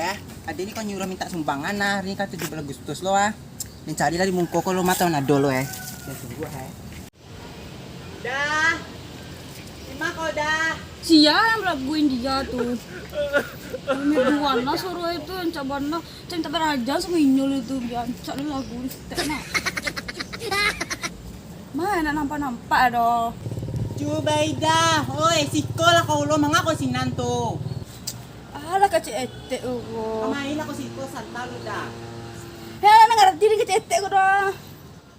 ya. Ada ini kau nyuruh minta sumbangan nah. Hari ini kan 17 Agustus lo ah. Mencari dari mungko lo mata na dolo ya. Ya tunggu ya. Dah. Lima kau dah. Siapa yang laguin dia tuh? Merduana suruh itu yang cabana, cinta beraja sama inyol itu biar cari lagu nah. Mana nampak dong. Jubaida, oi sikola kau lo manga ko sinanto. Alah kecil ete ugo. Kamain ako siko santalu dah. Heh, ngarep diri kecil ete ko dah.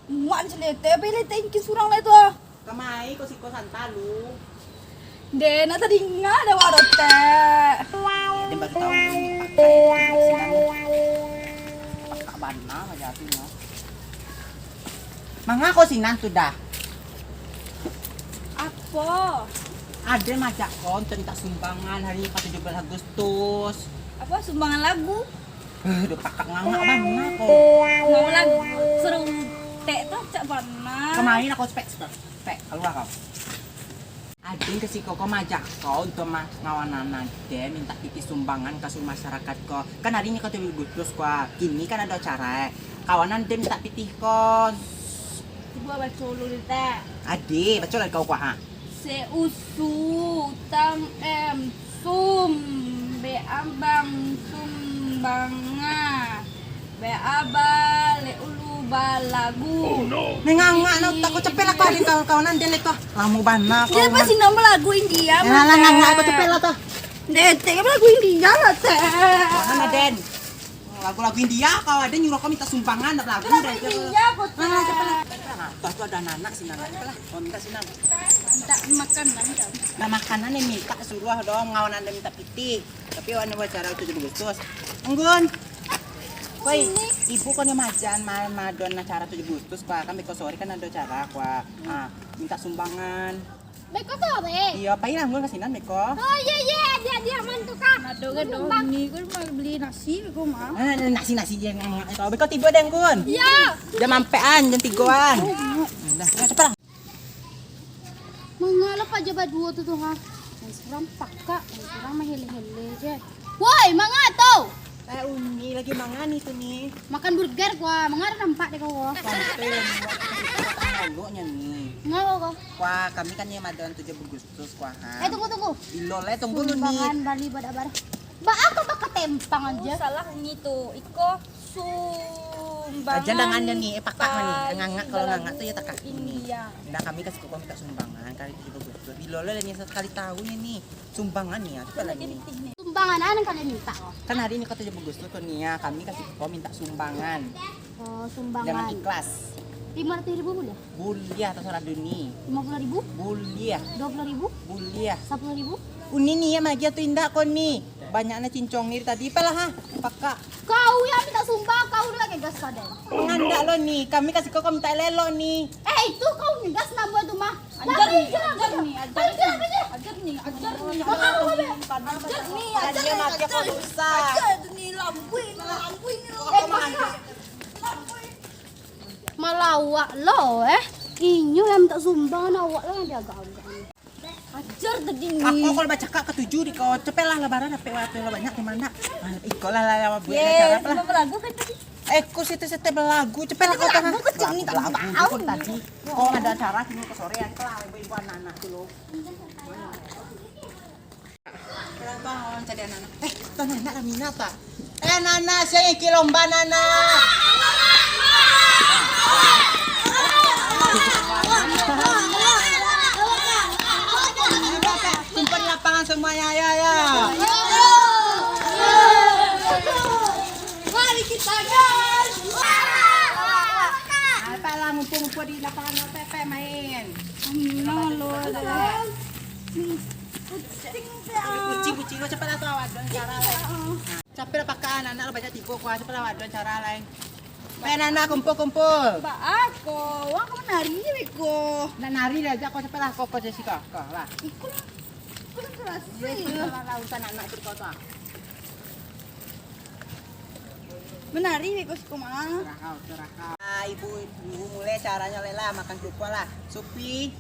Muan celete, pilih thank you surang lah itu. Kamai ko siko santalu. Den, tadi nggak ada warote. Dia baru tahu ini pakai sinanto. Pakai bana aja tuh. Manga ko sinanto dah. Apa? Ada majak kon cerita sumbangan hari ini 17 Agustus. Apa sumbangan lagu? Udah pakak nganga mana kok. Mau lagu seru teh tuh cak mana? Kemarin aku spek keluar kau. Ada yang kasih kau majak kau untuk ngawanan ada minta titip sumbangan ke seluruh masyarakat kau. Kan hari ini kau 17 Agustus kau. Kini kan ada acara. Kawanan dia minta titip kau. Gua baca dulu teh. Ade, baca lah kau kau ha. Seusu tang sum be abang sumbanga be abale ulu balagu. Nenganga na takut cepet lah kau alin kawanan dia leto. Lamu bana kau. Dia pasti nama lagu India. Lah nganga aku cepet lah toh. Dete lagu India lah teh. Mana Den? Lagu-lagu India kau ada nyuruh kau minta sumbangan lagu Lagu dari India kok teh. Tuh itu ada anak sih nana lah. Kau minta sih nana. Minta makanan kan. Nah makanan yang minta suruh dong ngawanan dia minta piti. Tapi wana wacara 17 Agustus. Enggun. Woi, ibu kan yang majan madon acara 17 Agustus kwa. Kan beko sore kan ada acara kwa. Ah, minta sumbangan. Beko sore. Iya, paling anggun kasinan beko. Oh iya dia mantu kak. Aduh dong ini gue mau beli nasi gue mah. Nasi yang kalau beko tiba deh enggun. Iya. Jam ampean, jam 3-an. Dah, cepet lah. Mengalap aja berdua tuh ha. Yang seorang pakak, yang seorang mah hele-hele aja. Woi, manga tuh. Uni lagi mangan itu nih. Makan burger gua, manga ada nampak deh kau. Sampai lalunya nih. Ngapa kau? Wah, kami kan yang madon 17 Agustus kuah. Tunggu. Ilole tunggu lu nih. Sumbangan Bali bada-bada. Ba aku bakal tempang aja. Salah ini tuh iko sumbangan. Aja dangannya nih, pakak nih. Ngangak kalau ngangak tuh ya takak ini. India. Nah, kami kasih kok minta sumbangan kali 17 Agustus. Ilole dan yang sekali tahunnya nih. Sumbangan nih ya, coba lagi nih. Sumbangan apa yang kalian minta kok? Kan hari ini kota 17 Agustus tuh nih ya, kami kasih kok minta sumbangan. Oh, Jangan sumbangan. ikhlas. 500.000 boleh? Buliah atau salah dunia. 50.000? Buliah, 20.000? buliah. 10.000? Uni nih ya magia tuh indah kok nih. Banyaknya cincong nih tadi pelah ha. Pakak. Kau yang minta sumbang, kau udah lagi gas kaden. Nganda lo nih, kami kasih kok minta lelo nih. Itu kau gas nambah tuh mah. Ajar nih. Dia magia kok susah. Nih lampuin. Malawak lo inyo yang minta sumbang awak lah yang agak-agak. Ajar tadi Aku nih. kalau baca kak ketujuh di kau cepet lah lebaran sampai waktu lo banyak di mana? Iko lah buat acara apa lah? Lagu kan tadi. Kau sete belagu cepet lah kau tengah. kecil nih, tak belagu tahu. pun tadi. Kau ada acara kini ke sorean kelah ibu-ibu anak-anak tuh lo. Bang, cari anak-anak. Tuh anak Amina tak? Nana, saya ingin lomba Nana. Simpan di lapangan semuanya ya. Mari kita gas. Apa lah ngumpul-ngumpul di lapangan Pepe main. Kucing lo cepet atau awat don cara lain. Capek lah pakai anak lo banyak tipu kuah cepet awat don cara lain. Main anak kumpul. Mbak aku, wah kamu nari Wiko. Nak nari aja kau cepet lah kau Jessica. Kau lah. Ikut keras. Lah urusan anak tu kau tu. Menari Wiko sekolah. Terah kau. Ibu mulai caranya lela makan kerupuk lah. Supi.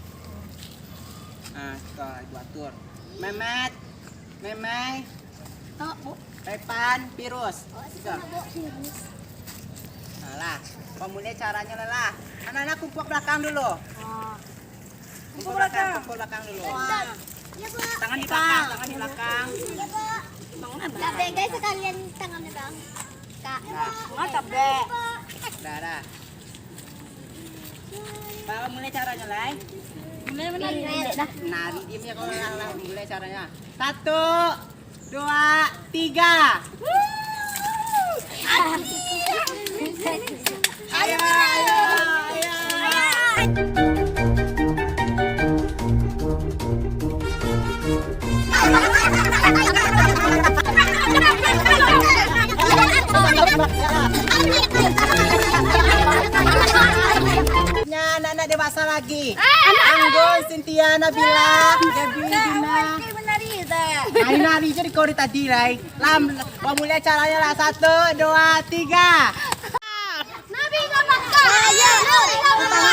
Nah, ibu atur. Memet. Memai. Oh, Repan, virus. Tiga. Nah, pemulai caranya lah. Anak-anak kumpul belakang dulu. Kumpul belakang dulu. Tangan di belakang, tangan di belakang. Tabe guys, sekalian tangan bang. Kak. Tabe. Dah. Pak, mulai caranya lah. Mulai menari. Nari diem ya kalau lah mulai caranya. 1, 2, 3. Ayo. Anak-anak dewasa lagi. Anggun, Cynthia, Nabila, Debbie, Dina. Nari-nari jadi kau tadi, Rai. Mulai caranya lah. 1, 2, 3. Nabi nggak peka. Ayo, Nabi nggak peka.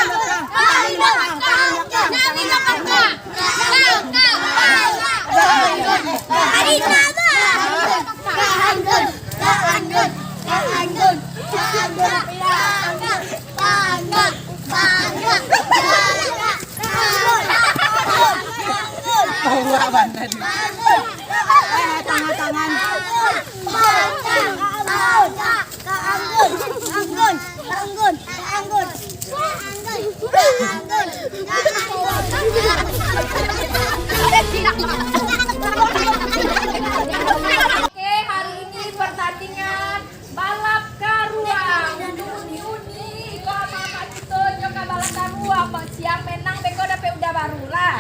Nabi nggak peka. Nabi nggak peka. Hari nada. Kaanggun. Bawa banget. Tangan. Oke, hari ini pertandingan balap karuang. Uni, kau apa itu joka balap karuang. Siang menang beko dapet udah baru lah.